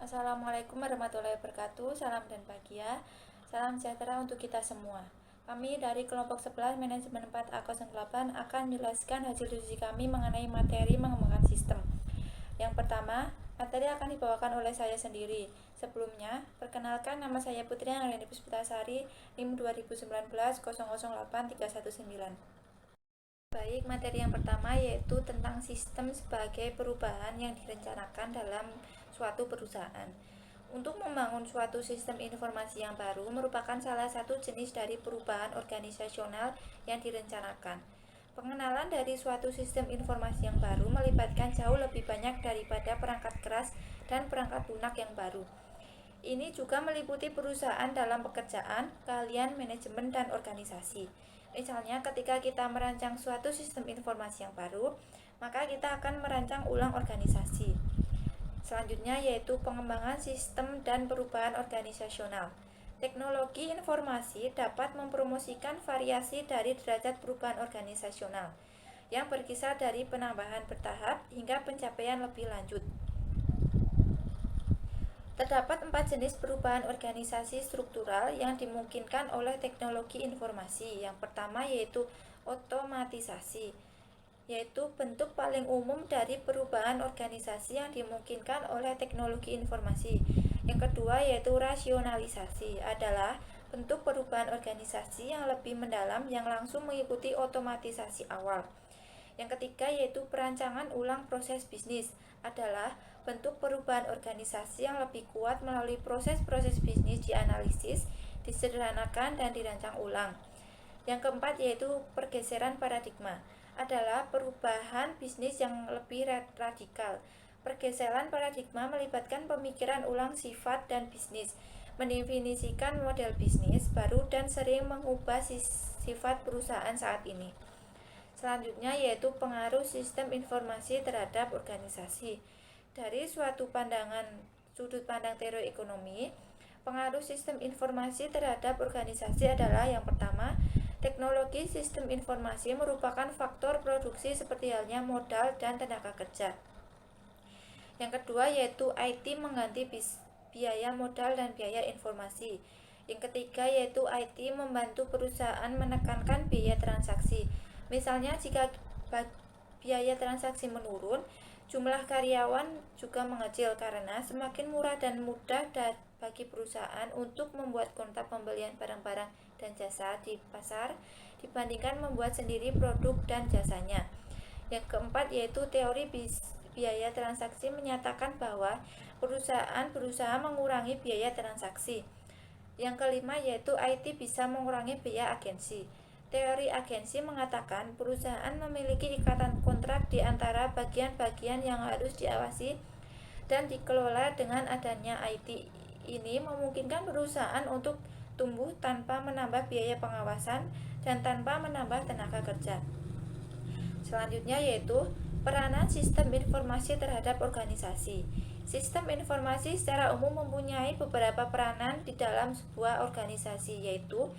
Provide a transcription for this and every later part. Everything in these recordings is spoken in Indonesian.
Assalamualaikum warahmatullahi wabarakatuh. Salam dan bahagia. Salam sejahtera untuk kita semua. Kami dari kelompok 11 manajemen 4A08 akan menjelaskan hasil diskusi kami mengenai materi mengembangkan sistem. Yang pertama, materi akan dibawakan oleh saya sendiri. Sebelumnya, perkenalkan, nama saya Putri Anggreni Puspitasari, NIM 2019 008319. Baik, materi yang pertama yaitu tentang sistem sebagai perubahan yang direncanakan dalam suatu perusahaan. Untuk membangun suatu sistem informasi yang baru merupakan salah satu jenis dari perubahan organisasional yang direncanakan. Pengenalan dari suatu sistem informasi yang baru melibatkan jauh lebih banyak daripada perangkat keras dan perangkat lunak yang baru. Ini juga meliputi perusahaan dalam pekerjaan, keahlian, manajemen, dan organisasi. Misalnya ketika kita merancang suatu sistem informasi yang baru, maka kita akan merancang ulang organisasi. Selanjutnya yaitu pengembangan sistem dan perubahan organisasional. Teknologi informasi dapat mempromosikan variasi dari derajat perubahan organisasional yang berkisar dari penambahan bertahap hingga pencapaian lebih lanjut. Terdapat 4 jenis perubahan organisasi struktural yang dimungkinkan oleh teknologi informasi. Yang pertama yaitu otomatisasi, yaitu bentuk paling umum dari perubahan organisasi yang dimungkinkan oleh teknologi informasi. Yang kedua yaitu rasionalisasi, adalah bentuk perubahan organisasi yang lebih mendalam yang langsung mengikuti otomatisasi awal. Yang ketiga yaitu perancangan ulang proses bisnis, adalah bentuk perubahan organisasi yang lebih kuat melalui proses-proses bisnis dianalisis, disederhanakan, dan dirancang ulang. Yang keempat yaitu pergeseran paradigma, adalah perubahan bisnis yang lebih radikal. Pergeseran paradigma melibatkan pemikiran ulang sifat dan bisnis, mendefinisikan model bisnis baru dan sering mengubah sifat perusahaan saat ini. Selanjutnya yaitu pengaruh sistem informasi terhadap organisasi. Dari suatu sudut pandang teori ekonomi, pengaruh sistem informasi terhadap organisasi adalah yang pertama, teknologi sistem informasi merupakan faktor produksi seperti halnya modal dan tenaga kerja. Yang kedua yaitu IT mengganti biaya modal dan biaya informasi. Yang ketiga yaitu IT membantu perusahaan menekankan biaya transaksi. Misalnya jika biaya transaksi menurun, jumlah karyawan juga mengecil karena semakin murah dan mudah bagi perusahaan untuk membuat kontrak pembelian barang-barang dan jasa di pasar dibandingkan membuat sendiri produk dan jasanya. Yang keempat yaitu teori biaya transaksi menyatakan bahwa perusahaan berusaha mengurangi biaya transaksi. Yang kelima yaitu IT bisa mengurangi biaya agensi. Teori agensi mengatakan perusahaan memiliki ikatan kontrak di antara bagian-bagian yang harus diawasi dan dikelola. Dengan adanya IT ini memungkinkan perusahaan untuk tumbuh tanpa menambah biaya pengawasan dan tanpa menambah tenaga kerja. Selanjutnya yaitu peranan sistem informasi terhadap organisasi. Sistem informasi secara umum mempunyai beberapa peranan di dalam sebuah organisasi, yaitu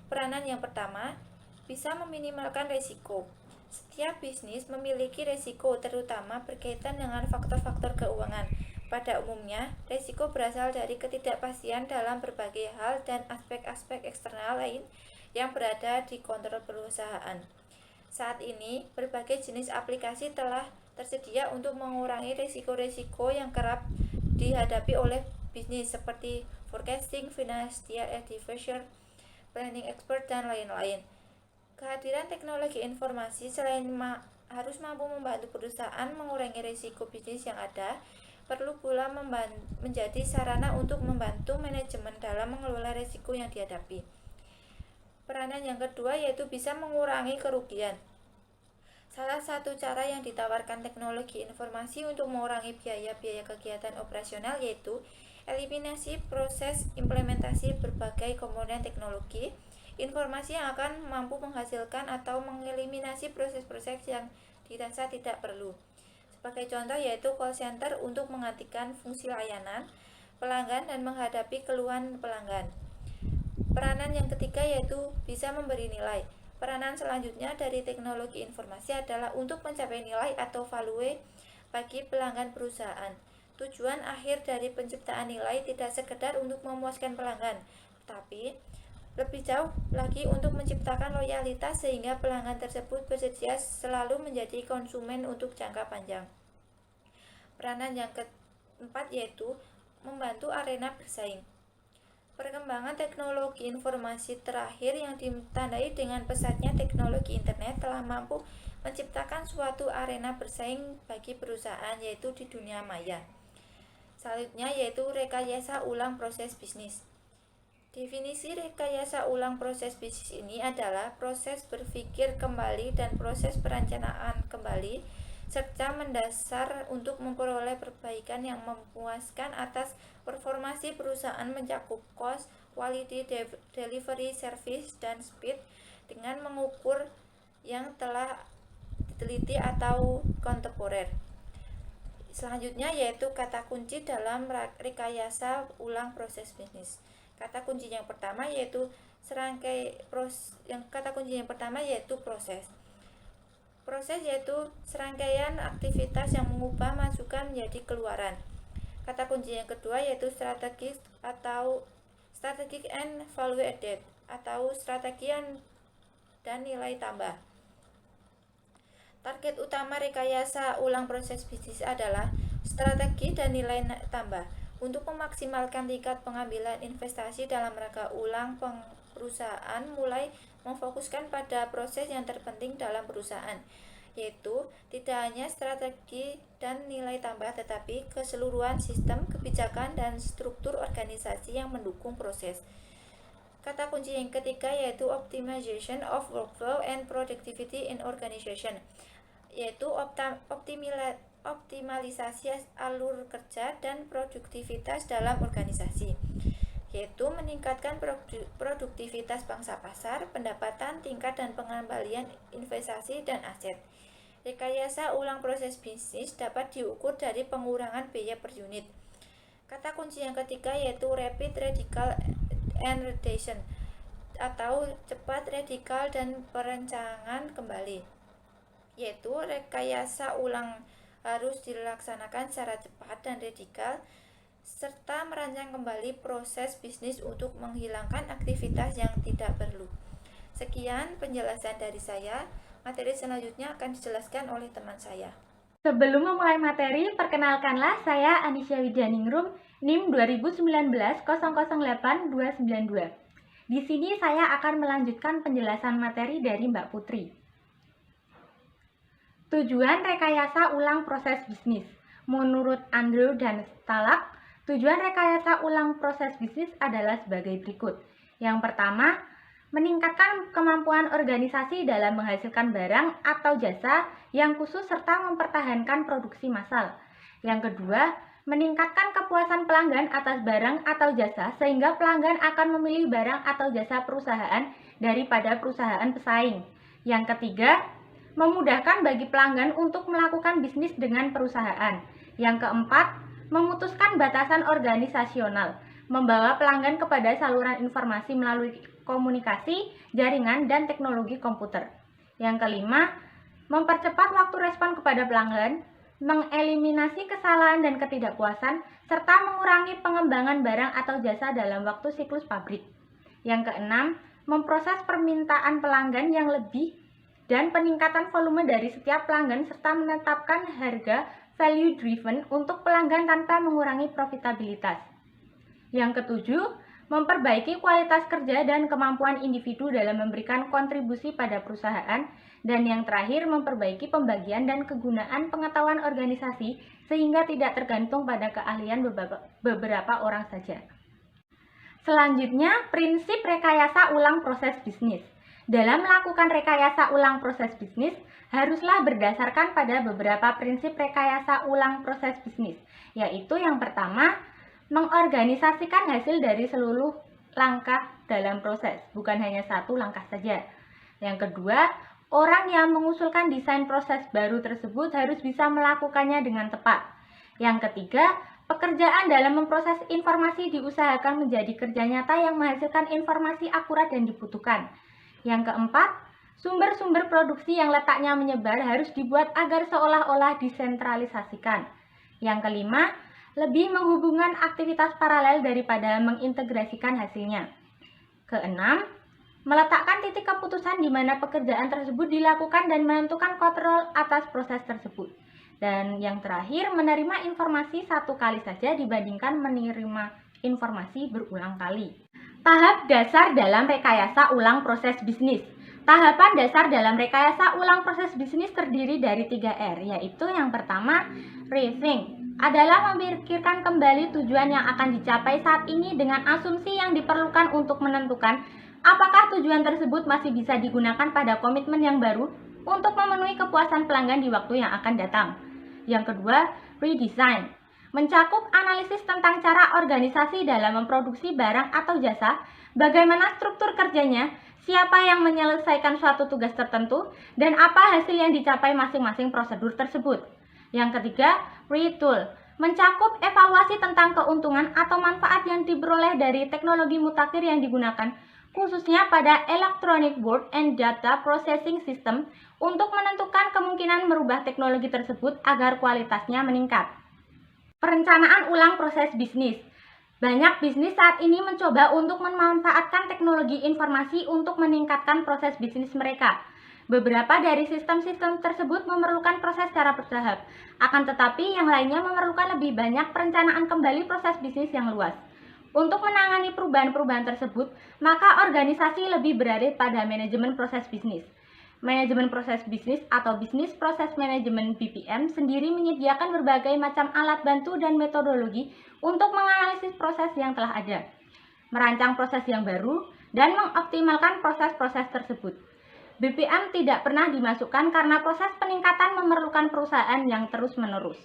peranan yang pertama, bisa meminimalkan risiko. Setiap bisnis memiliki risiko, terutama berkaitan dengan faktor-faktor keuangan. Pada umumnya, risiko berasal dari ketidakpastian dalam berbagai hal dan aspek-aspek eksternal lain yang berada di kontrol perusahaan. Saat ini, berbagai jenis aplikasi telah tersedia untuk mengurangi risiko-risiko yang kerap dihadapi oleh bisnis seperti forecasting, financial advisor, planning expert, dan lain-lain. Kehadiran teknologi informasi selain harus mampu membantu perusahaan mengurangi risiko bisnis yang ada, perlu pula menjadi sarana untuk membantu manajemen dalam mengelola risiko yang dihadapi. Peranan yang kedua yaitu bisa mengurangi kerugian. Salah satu cara yang ditawarkan teknologi informasi untuk mengurangi biaya-biaya kegiatan operasional yaitu eliminasi proses implementasi berbagai komponen teknologi informasi yang akan mampu menghasilkan atau mengeliminasi proses-proses yang dirasa tidak perlu. Sebagai contoh yaitu call center untuk menggantikan fungsi layanan pelanggan dan menghadapi keluhan pelanggan. Peranan yang ketiga yaitu bisa memberi nilai. Peranan selanjutnya dari teknologi informasi adalah untuk mencapai nilai atau value bagi pelanggan perusahaan. Tujuan akhir dari penciptaan nilai tidak sekedar untuk memuaskan pelanggan, tetapi lebih jauh lagi untuk menciptakan loyalitas sehingga pelanggan tersebut bersedia selalu menjadi konsumen untuk jangka panjang. Peranan yang keempat yaitu membantu arena bersaing. Perkembangan teknologi informasi terakhir yang ditandai dengan pesatnya teknologi internet telah mampu menciptakan suatu arena bersaing bagi perusahaan yaitu di dunia maya. Selanjutnya yaitu rekayasa ulang proses bisnis. Definisi rekayasa ulang proses bisnis ini adalah proses berpikir kembali dan proses perencanaan kembali serta mendasar untuk memperoleh perbaikan yang memuaskan atas performasi perusahaan mencakup cost, quality, delivery, service, dan speed dengan mengukur yang telah diteliti atau kontemporer. Selanjutnya yaitu kata kunci dalam rekayasa ulang proses bisnis. Kata kunci yang pertama yaitu proses. Proses yaitu serangkaian aktivitas yang mengubah masukan menjadi keluaran. Kata kunci yang kedua yaitu strategis atau strategic and value added atau strategi dan nilai tambah. Target utama rekayasa ulang proses bisnis adalah strategi dan nilai tambah untuk memaksimalkan tingkat pengambilan investasi dalam rangka ulang perusahaan mulai memfokuskan pada proses yang terpenting dalam perusahaan, yaitu tidak hanya strategi dan nilai tambah tetapi keseluruhan sistem, kebijakan, dan struktur organisasi yang mendukung proses. Kata kunci yang ketiga yaitu optimization of workflow and productivity in organization, yaitu optimalisasi alur kerja dan produktivitas dalam organisasi, yaitu meningkatkan produktivitas pangsa pasar, pendapatan, tingkat dan pengembalian investasi dan aset. Rekayasa ulang proses bisnis dapat diukur dari pengurangan biaya per unit. Kata kunci yang ketiga yaitu rapid, radical, and reduction atau cepat, radikal, dan perencanaan kembali, yaitu rekayasa ulang harus dilaksanakan secara cepat dan radikal serta merancang kembali proses bisnis untuk menghilangkan aktivitas yang tidak perlu. Sekian penjelasan dari saya. Materi selanjutnya akan dijelaskan oleh teman saya. Sebelum memulai materi, perkenalkanlah saya Anisya Wijaningrum, NIM 2019-008292. Di sini saya akan melanjutkan penjelasan materi dari Mbak Putri. Tujuan rekayasa ulang proses bisnis. Menurut Andrew dan Stalak, tujuan rekayasa ulang proses bisnis adalah sebagai berikut. Yang pertama, meningkatkan kemampuan organisasi dalam menghasilkan barang atau jasa yang khusus serta mempertahankan produksi massal. Yang kedua, meningkatkan kepuasan pelanggan atas barang atau jasa sehingga pelanggan akan memilih barang atau jasa perusahaan daripada perusahaan pesaing. Yang ketiga, memudahkan bagi pelanggan untuk melakukan bisnis dengan perusahaan. Yang keempat, memutuskan batasan organisasional, membawa pelanggan kepada saluran informasi melalui komunikasi, jaringan, dan teknologi komputer. Yang kelima, mempercepat waktu respon kepada pelanggan, mengeliminasi kesalahan dan ketidakpuasan, serta mengurangi pengembangan barang atau jasa dalam waktu siklus pabrik. Yang keenam, memproses permintaan pelanggan yang lebih dan peningkatan volume dari setiap pelanggan serta menetapkan harga value driven untuk pelanggan tanpa mengurangi profitabilitas. Yang ketujuh, memperbaiki kualitas kerja dan kemampuan individu dalam memberikan kontribusi pada perusahaan. Dan yang terakhir, memperbaiki pembagian dan kegunaan pengetahuan organisasi sehingga tidak tergantung pada keahlian beberapa orang saja. Selanjutnya, prinsip rekayasa ulang proses bisnis. Dalam melakukan rekayasa ulang proses bisnis, haruslah berdasarkan pada beberapa prinsip rekayasa ulang proses bisnis, yaitu yang pertama, mengorganisasikan hasil dari seluruh langkah dalam proses, bukan hanya satu langkah saja. Yang kedua, orang yang mengusulkan desain proses baru tersebut harus bisa melakukannya dengan tepat. Yang ketiga, pekerjaan dalam memproses informasi diusahakan menjadi kerja nyata yang menghasilkan informasi akurat dan dibutuhkan. Yang keempat, sumber-sumber produksi yang letaknya menyebar harus dibuat agar seolah-olah disentralisasikan. Yang kelima, lebih menghubungkan aktivitas paralel daripada mengintegrasikan hasilnya. Keenam, meletakkan titik keputusan di mana pekerjaan tersebut dilakukan dan menentukan kontrol atas proses tersebut. Dan yang terakhir, menerima informasi satu kali saja dibandingkan menerima informasi berulang kali. Tahap dasar dalam rekayasa ulang proses bisnis. Tahapan dasar dalam rekayasa ulang proses bisnis terdiri dari 3 R, yaitu yang pertama, rethink, adalah memikirkan kembali tujuan yang akan dicapai saat ini dengan asumsi yang diperlukan untuk menentukan apakah tujuan tersebut masih bisa digunakan pada komitmen yang baru untuk memenuhi kepuasan pelanggan di waktu yang akan datang. Yang kedua, redesign, mencakup analisis tentang cara organisasi dalam memproduksi barang atau jasa, bagaimana struktur kerjanya, siapa yang menyelesaikan suatu tugas tertentu, dan apa hasil yang dicapai masing-masing prosedur tersebut. Yang ketiga, retool, mencakup evaluasi tentang keuntungan atau manfaat yang diperoleh dari teknologi mutakhir yang digunakan, khususnya pada Electronic Word and Data Processing System, untuk menentukan kemungkinan merubah teknologi tersebut agar kualitasnya meningkat. Perencanaan ulang proses bisnis. Banyak bisnis saat ini mencoba untuk memanfaatkan teknologi informasi untuk meningkatkan proses bisnis mereka. Beberapa dari sistem-sistem tersebut memerlukan proses secara bertahap, akan tetapi yang lainnya memerlukan lebih banyak perencanaan kembali proses bisnis yang luas. Untuk menangani perubahan-perubahan tersebut, maka organisasi lebih berada pada manajemen proses bisnis. Manajemen proses bisnis atau Business Process Management (BPM) sendiri menyediakan berbagai macam alat bantu dan metodologi untuk menganalisis proses yang telah ada, merancang proses yang baru, dan mengoptimalkan proses-proses tersebut. BPM tidak pernah dimasukkan karena proses peningkatan memerlukan perusahaan yang terus-menerus.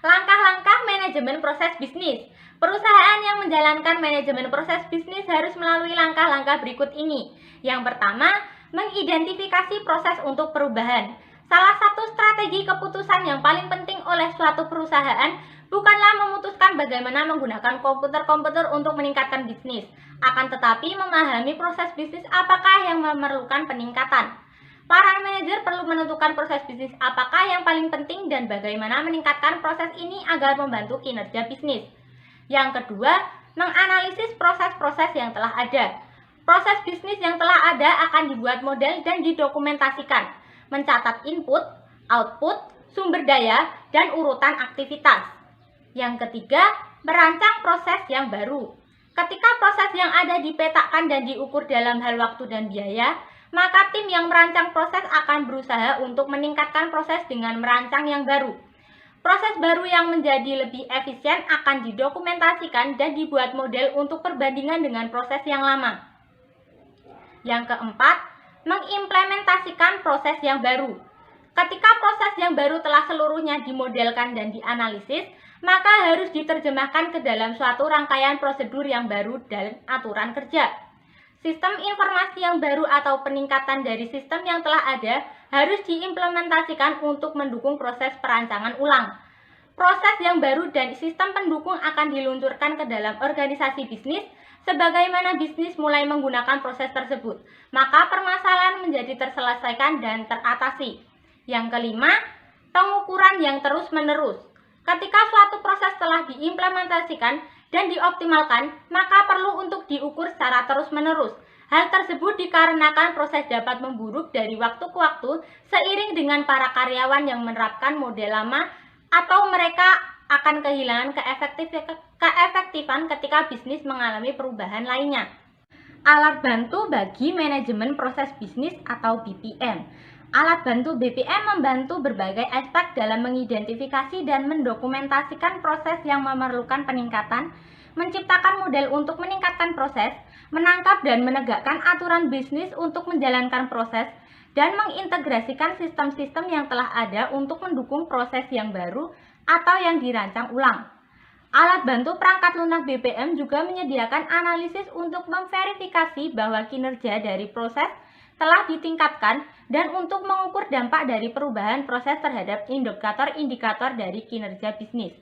Langkah-langkah manajemen proses bisnis. Perusahaan yang menjalankan manajemen proses bisnis harus melalui langkah-langkah berikut ini. Yang pertama, mengidentifikasi proses untuk perubahan. Salah satu strategi keputusan yang paling penting oleh suatu perusahaan bukanlah memutuskan bagaimana menggunakan komputer-komputer untuk meningkatkan bisnis, akan tetapi memahami proses bisnis apakah yang memerlukan peningkatan. Para manajer perlu menentukan proses bisnis apakah yang paling penting dan bagaimana meningkatkan proses ini agar membantu kinerja bisnis. Yang kedua, menganalisis proses-proses yang telah ada. Proses bisnis yang telah ada akan dibuat model dan didokumentasikan, mencatat input, output, sumber daya, dan urutan aktivitas. Yang ketiga, merancang proses yang baru. Ketika proses yang ada dipetakan dan diukur dalam hal waktu dan biaya, maka tim yang merancang proses akan berusaha untuk meningkatkan proses dengan merancang yang baru. Proses baru yang menjadi lebih efisien akan didokumentasikan dan dibuat model untuk perbandingan dengan proses yang lama. Yang keempat, mengimplementasikan proses yang baru. Ketika proses yang baru telah seluruhnya dimodelkan dan dianalisis, maka harus diterjemahkan ke dalam suatu rangkaian prosedur yang baru dan aturan kerja. Sistem informasi yang baru atau peningkatan dari sistem yang telah ada harus diimplementasikan untuk mendukung proses perancangan ulang. Proses yang baru dan sistem pendukung akan diluncurkan ke dalam organisasi bisnis sebagaimana bisnis mulai menggunakan proses tersebut, maka permasalahan menjadi terselesaikan dan teratasi. Yang kelima, pengukuran yang terus-menerus. Ketika suatu proses telah diimplementasikan dan dioptimalkan, maka perlu untuk diukur secara terus-menerus. Hal tersebut dikarenakan proses dapat memburuk dari waktu ke waktu seiring dengan para karyawan yang menerapkan model lama atau mereka akan kehilangan keefektifan ketika bisnis mengalami perubahan lainnya. Alat bantu bagi manajemen proses bisnis atau BPM. Alat bantu BPM membantu berbagai aspek dalam mengidentifikasi dan mendokumentasikan proses yang memerlukan peningkatan, menciptakan model untuk meningkatkan proses, menangkap dan menegakkan aturan bisnis untuk menjalankan proses, dan mengintegrasikan sistem-sistem yang telah ada untuk mendukung proses yang baru atau yang dirancang ulang. Alat bantu perangkat lunak BPM juga menyediakan analisis untuk memverifikasi bahwa kinerja dari proses telah ditingkatkan dan untuk mengukur dampak dari perubahan proses terhadap indikator-indikator dari kinerja bisnis.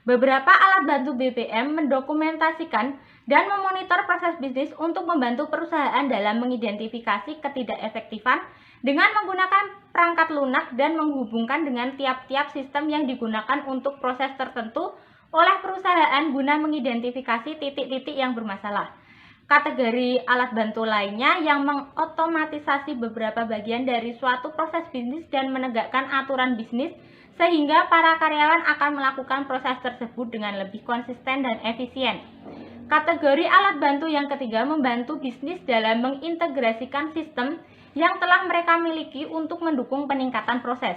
Beberapa alat bantu BPM mendokumentasikan dan memonitor proses bisnis untuk membantu perusahaan dalam mengidentifikasi ketidakefektifan dengan menggunakan perangkat lunak dan menghubungkan dengan tiap-tiap sistem yang digunakan untuk proses tertentu oleh perusahaan guna mengidentifikasi titik-titik yang bermasalah. Kategori alat bantu lainnya yang mengotomatisasi beberapa bagian dari suatu proses bisnis dan menegakkan aturan bisnis sehingga para karyawan akan melakukan proses tersebut dengan lebih konsisten dan efisien. Kategori alat bantu yang ketiga membantu bisnis dalam mengintegrasikan sistem yang telah mereka miliki untuk mendukung peningkatan proses.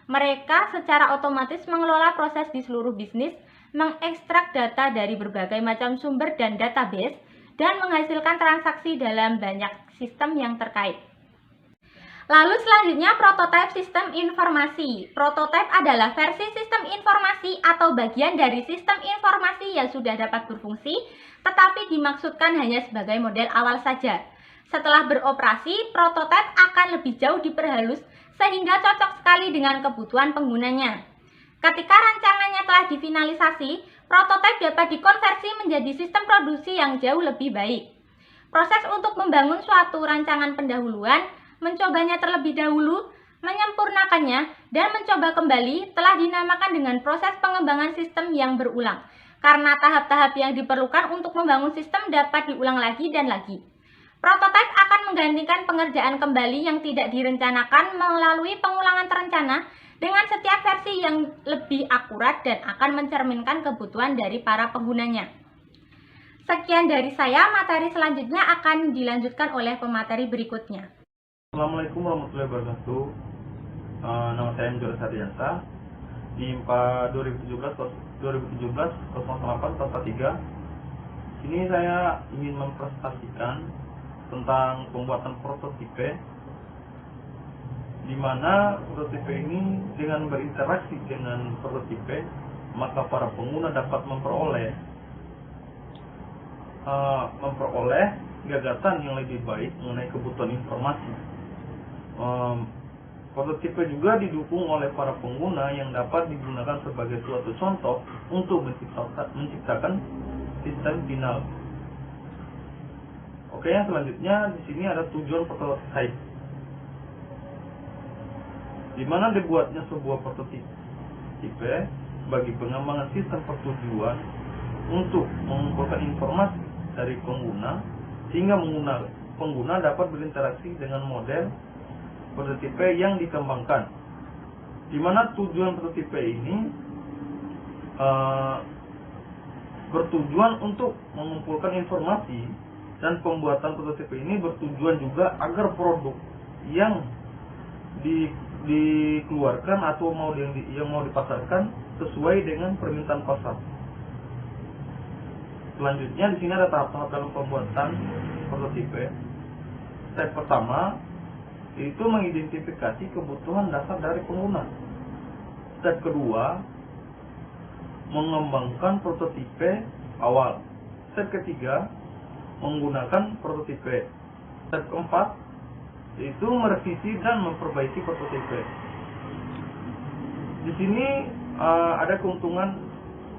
Mereka secara otomatis mengelola proses di seluruh bisnis, mengekstrak data dari berbagai macam sumber dan database, dan menghasilkan transaksi dalam banyak sistem yang terkait. Lalu selanjutnya prototipe sistem informasi. Prototipe adalah versi sistem informasi atau bagian dari sistem informasi yang sudah dapat berfungsi, tetapi dimaksudkan hanya sebagai model awal saja. Setelah beroperasi, prototipe akan lebih jauh diperhalus sehingga cocok sekali dengan kebutuhan penggunanya. Ketika rancangannya telah difinalisasi, prototipe dapat dikonversi menjadi sistem produksi yang jauh lebih baik. Proses untuk membangun suatu rancangan pendahuluan, mencobanya terlebih dahulu, menyempurnakannya, dan mencoba kembali telah dinamakan dengan proses pengembangan sistem yang berulang. Karena tahap-tahap yang diperlukan untuk membangun sistem dapat diulang lagi dan lagi. Prototipe akan menggantikan pengerjaan kembali yang tidak direncanakan melalui pengulangan terencana dengan setiap versi yang lebih akurat dan akan mencerminkan kebutuhan dari para penggunanya. Sekian dari saya, materi selanjutnya akan dilanjutkan oleh pemateri berikutnya. Assalamualaikum warahmatullahi wabarakatuh. Nama saya Mjora Sardiansa di IMPA 2017 08 Tata 3. Sini saya ingin mempresentasikan tentang pembuatan prototipe, di mana prototipe ini dengan berinteraksi dengan prototipe, maka para pengguna dapat memperoleh gagasan yang lebih baik mengenai kebutuhan informasi. Prototipe juga didukung oleh para pengguna yang dapat digunakan sebagai suatu contoh untuk menciptakan sistem final. Oke, yang selanjutnya di sini ada tujuan prototipe, di mana dibuatnya sebuah prototipe bagi pengembangan sistem pertujuan untuk mengumpulkan informasi dari pengguna sehingga pengguna dapat berinteraksi dengan model prototipe yang dikembangkan. Di mana tujuan prototipe ini bertujuan untuk mengumpulkan informasi, dan pembuatan prototipe ini bertujuan juga agar produk yang dikeluarkan atau yang mau dipasarkan sesuai dengan permintaan pasar. Selanjutnya di sini ada tahap-tahap dalam pembuatan prototipe. Step pertama itu mengidentifikasi kebutuhan dasar dari pengguna. Step kedua, mengembangkan prototipe awal. Step ketiga, menggunakan prototipe. Step keempat, yaitu merevisi dan memperbaiki prototipe. Di sini ada keuntungan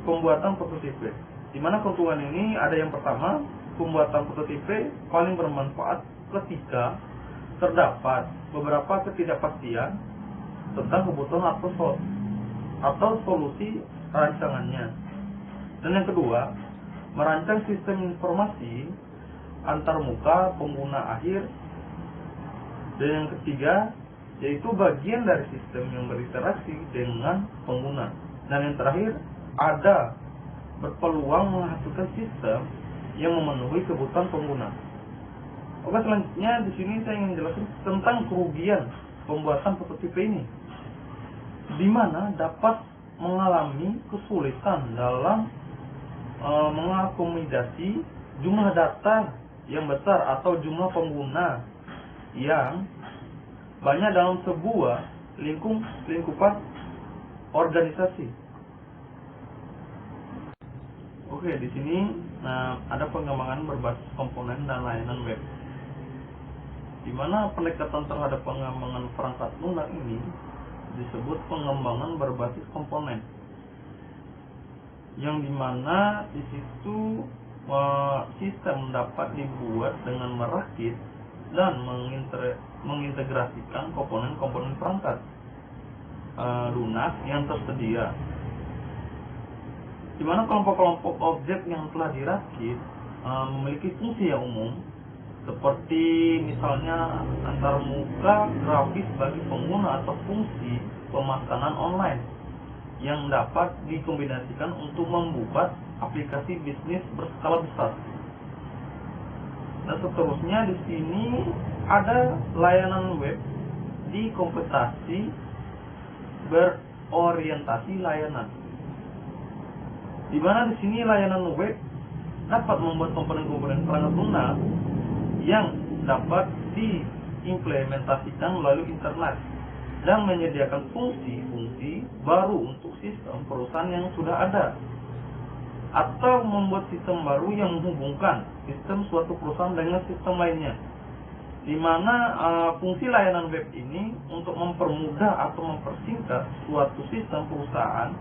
pembuatan prototipe. Di mana keuntungan ini ada yang pertama, pembuatan prototipe paling bermanfaat ketika terdapat beberapa ketidakpastian tentang kebutuhan atau solusi rancangannya. Dan yang kedua, merancang sistem informasi antar muka pengguna akhir. Dan yang ketiga, yaitu bagian dari sistem yang berinteraksi dengan pengguna. Dan yang terakhir, ada berpeluang menghasilkan sistem yang memenuhi kebutuhan pengguna. Oke, selanjutnya di sini saya ingin jelaskan tentang kerugian pembuatan prototipe ini, di mana dapat mengalami kesulitan dalam mengakomodasi jumlah data yang besar atau jumlah pengguna yang banyak dalam sebuah lingkupan organisasi. Oke, di sini ada pengembangan berbasis komponen dan layanan web, di mana pendekatan terhadap pengembangan perangkat lunak ini disebut pengembangan berbasis komponen, yang dimana di situ sistem dapat dibuat dengan merakit dan mengintegrasikan komponen-komponen perangkat lunak yang tersedia, di mana kelompok-kelompok objek yang telah dirakit memiliki fungsi yang umum, seperti misalnya antarmuka grafis bagi pengguna atau fungsi pemesanan online yang dapat dikombinasikan untuk membuat aplikasi bisnis berskala besar. Dan seterusnya di sini ada layanan web di komputasi berorientasi layanan, di mana di sini layanan web dapat membuat komponen-komponen perangkat lunak yang dapat diimplementasikan melalui internet dan menyediakan fungsi-fungsi baru untuk sistem perusahaan yang sudah ada, atau membuat sistem baru yang menghubungkan sistem suatu perusahaan dengan sistem lainnya, di mana fungsi layanan web ini untuk mempermudah atau mempersingkat suatu sistem perusahaan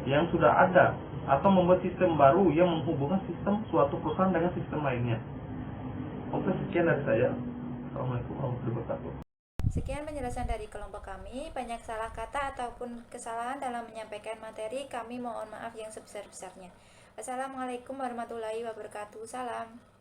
yang sudah ada, atau membuat sistem baru yang menghubungkan sistem suatu perusahaan dengan sistem lainnya. Oke, sekian dari saya. Assalamualaikum warahmatullahi wabarakatuh. Sekian penjelasan dari kelompok kami. Banyak salah kata ataupun kesalahan dalam menyampaikan materi, kami mohon maaf yang sebesar-besarnya. Wassalamualaikum warahmatullahi wabarakatuh. Salam.